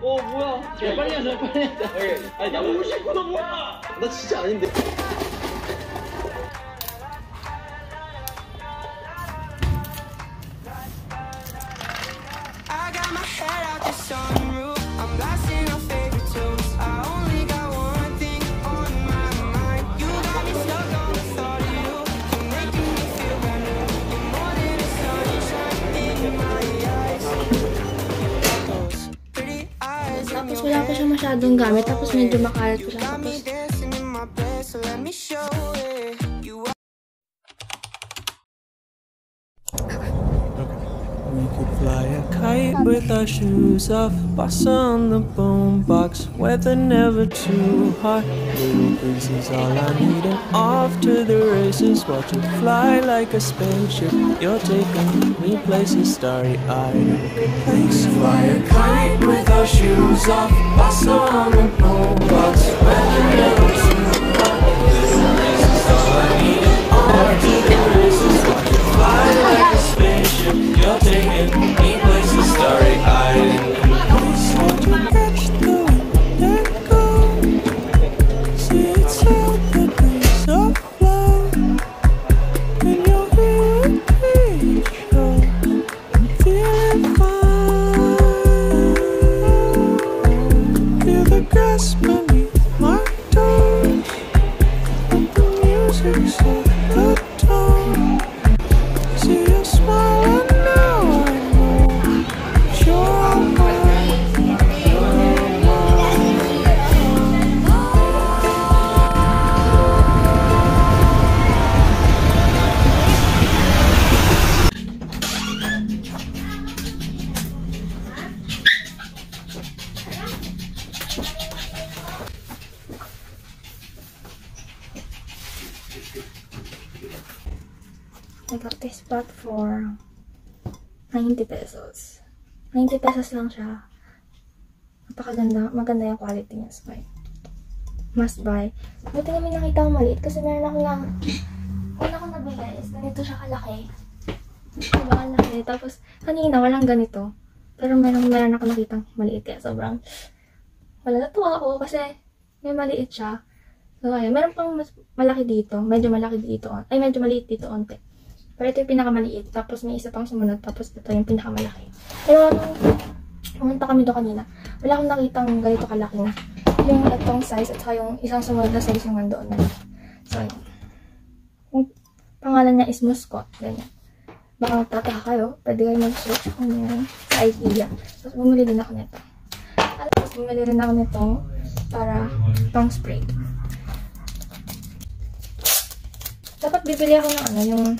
뭐야. 야, 빨리 하자, 빨리 하자. 아니, 나 보고 싶어, 너 뭐야? 나 진짜 아닌데. Tapos wala pa siya masyadong gamit. Tapos medyo makalat pa siya. We could fly a kite with our shoes off. Bossa on the boombox. Weather never too hot. Little breeze is all I need. And off to the races. Watch it fly like a spaceship. You're taking me places starry-eyed. Let's fly a kite with our shoes off. Bossa on the boombox. Weather never too hot. Little breeze is all I need. And off to the races. Watch it fly like a spaceship. You're taking me places starry-eyed. Please won't you catch the wind and go? See it's all the breeze of love. And you're here with me, show. I'm feeling fine. Feel the grass beneath my toes. And the music set the tone. See you smile and now I know you're mine, you're mine. I got this bag for 90 pesos. 90 pesos lang siya. Napakaganda. Maganda yung quality niya. So, must buy. Buti nga may nakita ko maliit kasi meron ako nga una ko nabili is ganito siya kalaki. Diba kalaki? Tapos kanina walang ganito. Pero meron ako nakitang maliit kaya sobrang natuwa ako kasi may maliit siya. So ayun, meron pang mas malaki dito. Medyo malaki dito. Ay, medyo maliit dito onte. Pero ito yung pinakamaliit. Tapos may isa pang sumunod. Tapos ito yung pinakamalaki. Pero nung pumunta kami doon kanina, wala akong nakitang ganito kalaki na. Yung itong size at saka yung isang sumunod na size yung nandoon na. So, yung pangalan niya is Muscot. Ganyan. Baka magtataka kayo. Pwede kayo mag-search kung yan sa IKEA. Tapos bumili din ako nito. At tapos bumili rin ako nito para pang spray. Dapat bibili ako ng ano, yung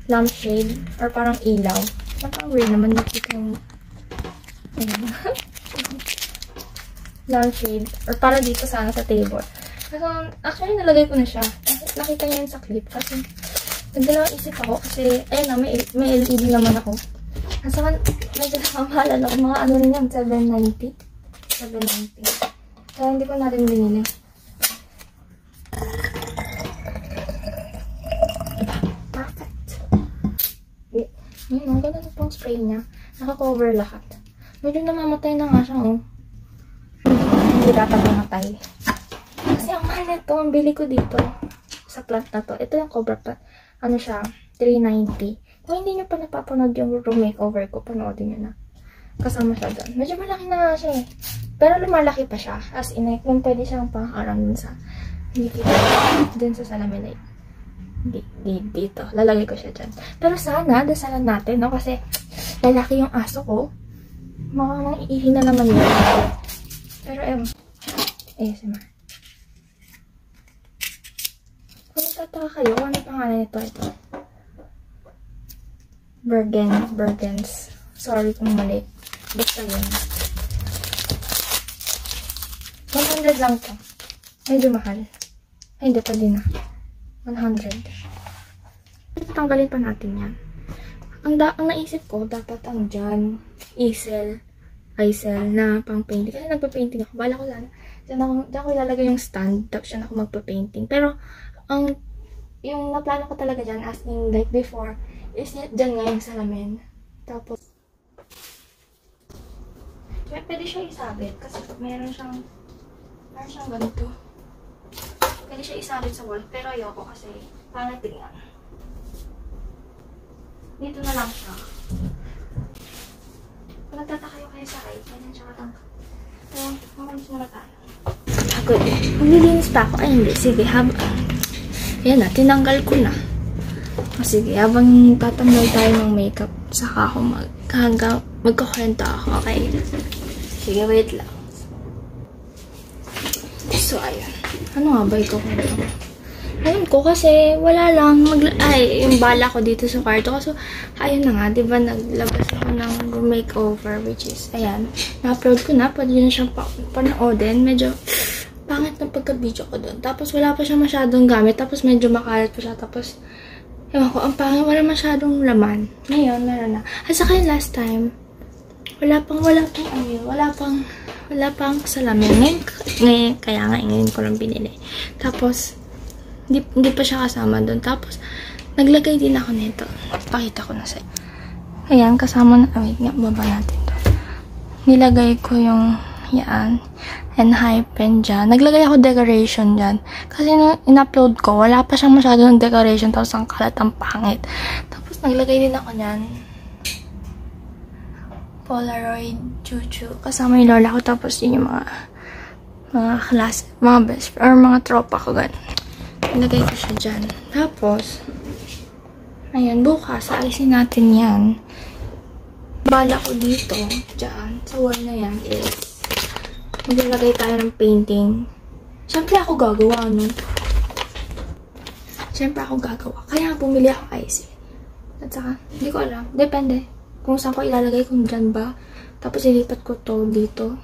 lampshade or parang ilaw. Parang weird naman nakita yung lampshade or para dito sana sa table. Kasi actually nalagay ko na siya. Nakita niyo yun sa clip kasi nagdalawang isip ako kasi ayun na may LED naman ako. Kasi medyo nakamahalan ako. Mga ano rin yan, 790. Kaya hindi ko na rin binili. Ang ganda na pong spray niya. Naka-cover lahat. Medyo namamatay na nga siya, oh. Hindi dapat mamatay. Kasi ang mahal nito, ang bili ko dito sa plant na to. Ito yung cover plant. Ano siya? 390. Kung hindi nyo pa napapanood yung room makeover ko, panoodin nyo na. Kasama siya doon. Medyo malaki na nga siya eh. Pero lumalaki pa siya. As in, kung pwede siyang pang-arang dun sa dun sa salamin ay dito. Lalagay ko siya dyan. Pero sana, dasalan natin, no? Kasi lalaki yung aso ko. Mga iihi na naman yun. Pero, ASMR. Kung tataka kayo, kung ano pangalan nito, ito. Bergens. Sorry kung mali. Basta yun. 100 lang to. Medyo mahal. Ay, hindi pa din na. 100. Tanggalin pa natin yan. Ang naisip ko, dapat ang dyan, easel na pang painting. Kasi nagpa-painting ako. Bala ko lang. Diyan ko ilalagay yung stand. Tapos dyan ako magpa-painting. Pero, yung naplano ko talaga dyan, as in like before, is dyan nga yung salamin. Tapos, Pwede siya isabit kasi meron siyang ganito. Pwede siya isabit sa wall, pero ayoko kasi pangit tingnan. Dito na lang siya. Kung nagtataka kayo sa right, ganyan siya katangka. Kaya, mamalis muna tayo. Ako, maglilinis pa ako. Ay, hindi. Sige, ayan na, tinanggal ko na. O sige, habang tatanggal tayo ng makeup, saka ako magkakwento ako. Okay? Sige, wait lang. So, ayun. Ano nga ba ito? Ayun ko kasi wala lang. Yung bala ko dito sa kwarto. So, ayun na nga. Diba naglabas ako ng makeover, which is, ayan. Na-upload ko na. Pwede nyo siyang panoodin. Medyo pangit na pagka-video ko doon. Tapos, wala pa siya masyadong gamit. Tapos, medyo makalat pa siya. Tapos, ewan ko, ang pangit. Wala masyadong laman. Ngayon, meron na. At saka yung last time, wala pang salamin. Ngayon, kaya nga, ngayon ko lang binili. Tapos, hindi pa siya kasama doon. Tapos, naglagay din ako nito. Pakita ko na sa'yo. Ayan, kasama na, wait nga, baba natin to. Nilagay ko yung, yan, and hypen dyan. Naglagay ako decoration dyan. Kasi nung in-upload ko, wala pa siyang masyado ng decoration. Tapos, ang kalat, ang pangit. Tapos, naglagay din ako dyan. Polaroid, chuchu. Kasama yung lola ko. Tapos yun yung mga class, mga best, or mga tropa ko gan. Nilagay ko siya dyan. Tapos, ayun, bukas, aalisin natin yan. Bala ko dito, dyan, sa wall na yan is, maglalagay tayo ng painting. Siyempre ako gagawa, no? Siyempre ako gagawa. Kaya bumili ako IC. At saka, hindi ko alam. Depende. Kung saan ko ilalagay, kung dyan ba. Tapos ilipat ko to dito.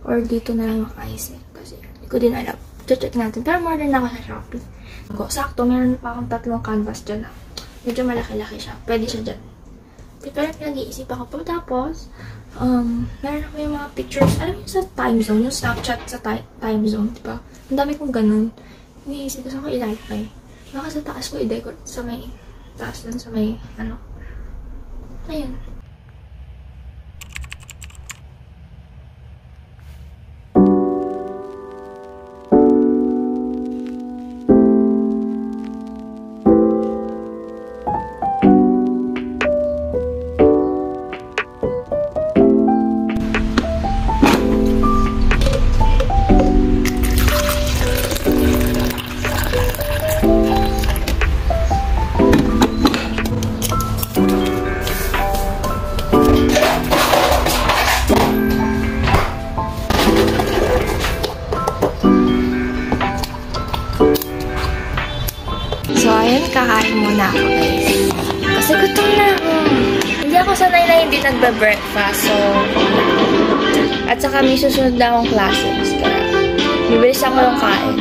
Or dito na lang maka-IC. Kasi hindi ko din alam. Check natin. Pero more than ako sa Shopee. Sakto, meron pa akong 3 canvas dyan. Medyo malaki-laki siya. Pwede siya dyan. Pero nag-iisip ako po. Tapos, meron ako yung mga pictures. Alam mo sa time zone, yung Snapchat sa time zone, diba? Ang dami kong ganun. Iniisip ko saan ko ilalagay. Baka sa taas ko i-decorate sa may taas dun sa may, ayun. So, ayun, kakain muna ako, guys. Kasi gutom na ako. Hindi ako sanay na hindi nagbe-breakfast, so... At saka may susunod na akong classes, kaya... Bibilis ako yung kain.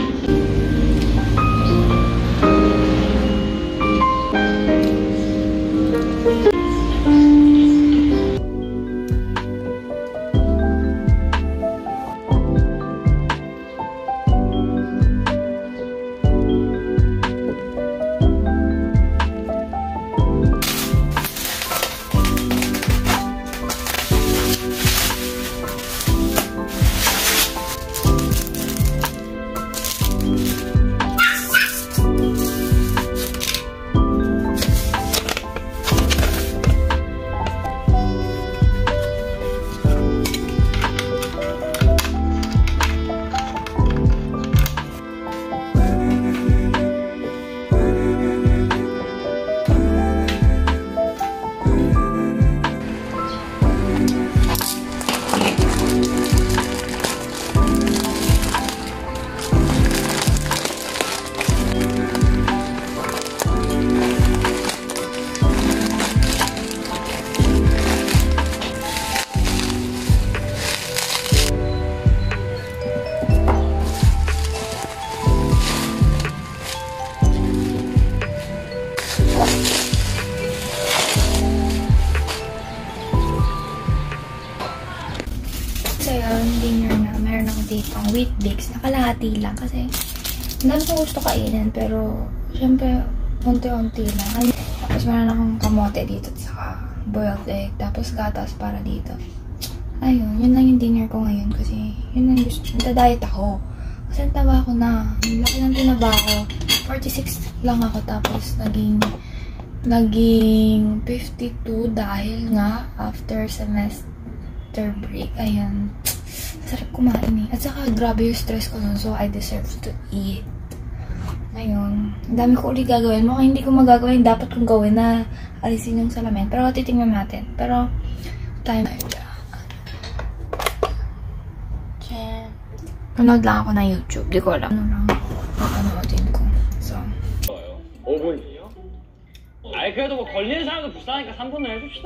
So, yun, dinner na. Meron ako dito ang wheat bix. Nakalahati lang kasi ang dami kong gusto kainin. Pero, syempre, unti-unti lang. Tapos, meron akong kamote dito at saka boiled egg. Tapos, gatas para dito. ayun, yun lang yung dinner ko ngayon kasi yun lang gusto. Nagda-diet ako. Kasi ang taba ko na. Ang laki ng tinaba ko. 46 lang ako tapos naging 52 dahil nga after semester break. Ayan. Sarap kumain eh. At saka grabe yung stress ko nun so I deserve to eat. Ayun. Ang dami ko ulit gagawin. Mukhang hindi ko magagawa yung dapat kong gawin na alisin yung salamin. Pero titingnan natin. Pero time. Panood lang ako na YouTube. Di ko alam. Ano lang. Papanoodin ko. So. 5분이요? 아이 그래도 뭐 걸리는 사람도 불쌍하니까 3분을 해줍시다.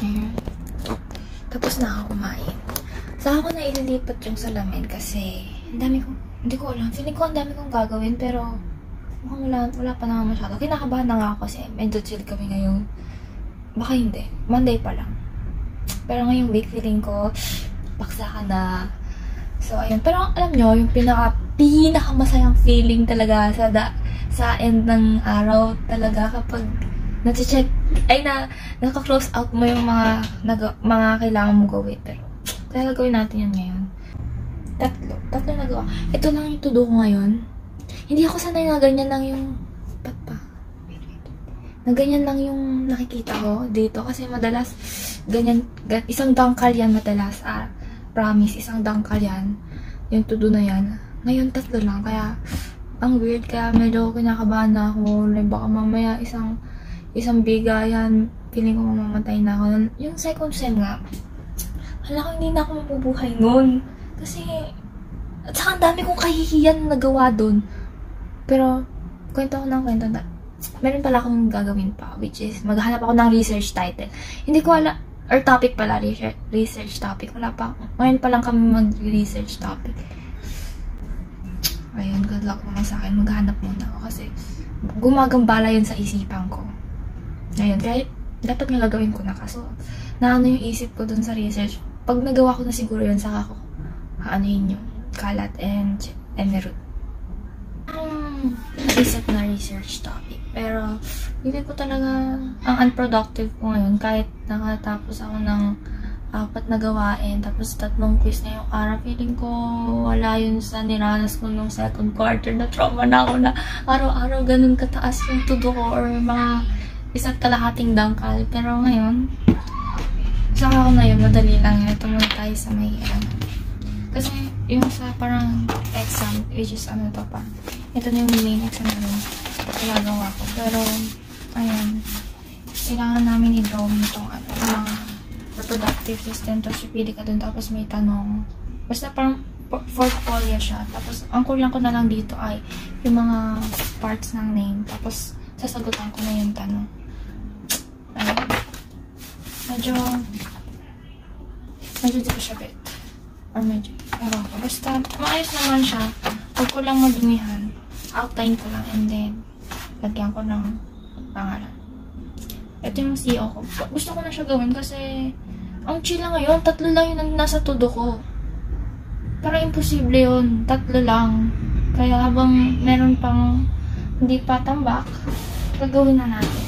Ayan. Tapos na ako kumain. Saka ako na ililipat yung salamin kasi ang dami kong, hindi ko alam. Feeling ko ang dami kong gagawin pero mukhang wala pa naman masyado. Kinakabahan na nga ako kasi medyo chill kami ngayong, baka hindi. Monday pa lang. Pero ngayong week feeling ko, paksa ka na. So, ayun. Pero alam nyo, yung pinakamasayang feeling talaga sa end ng araw talaga kapag nati-check, ay naka-close out mo yung mga kailangan mo gawin. Pero, kaya gawin natin yan ngayon. Tatlo nagawa. Ito lang yung to-do ko ngayon. Hindi ako sanay na ganyan lang yung, na ganyan lang yung nakikita ko dito. Kasi madalas, ganyan, isang dangkal yan madalas. Promise, isang dangkal yan. Yung to-do na yan. Ngayon, tatlo lang. Kaya, ang weird. Kaya medyo kinakabahan na ako. Like, baka mamaya isang bigayan, feeling ko mamamatay na ako. Yung second sem nga, hala ko hindi na ako mabubuhay nun. Kasi, at saka ang dami kong kahihiyan na nagawa dun. Pero, kwento ko ng kwento na, meron pala akong gagawin pa, which is, maghanap ako ng research title. Hindi ko alam, or topic pala, research topic. Wala pa, ngayon pa lang kami mag-research topic. Ayun, good luck naman sa akin. Maghanap muna ako kasi, gumagambala yun sa isipan ko. Ngayon, kahit dapat nga gagawin ko na kaso, naano yung isip ko dun sa research. Pag nagawa ko na siguro yun, saka ko haanohin yung kalat and emerald. Naisip na research topic. Pero, hindi ko talaga ang unproductive ko ngayon. Kahit nakatapos ako ng 4 na gawain, tapos 3 quiz na yung araw. Feeling ko wala yun sa niranas ko nung second quarter na trauma na ako na araw-araw ganun kataas yung todo ko or mga 1 kalahating dangkal. Pero ngayon, saka ako na yun, madali lang yun. Ito muna tayo sa may kasi yung sa parang exam, which is ano to pa. Ito na yung main exam na rin. Ginagawa ko. Pero, ayun. Kailangan namin i-draw itong mga reproductive system. Tapos pipili ka dun. Tapos may tanong. Basta parang portfolio siya. Tapos, ang kulang ko na lang dito ay yung mga parts ng name. Tapos, sasagutan ko na yung tanong. Ayun. Medyo di ko siya bet. Or medyo, ewan ko. Basta, maayos naman siya. Huwag ko lang madumihan. Outline ko lang and then, lagyan ko ng pangalan. Ito yung CEO ko. Gusto ko na siya gawin kasi, ang chill lang ngayon. 3 lang yung nasa todo ko. Parang imposible yun. 3 lang. Kaya habang meron pang hindi pa tambak, gagawin na natin.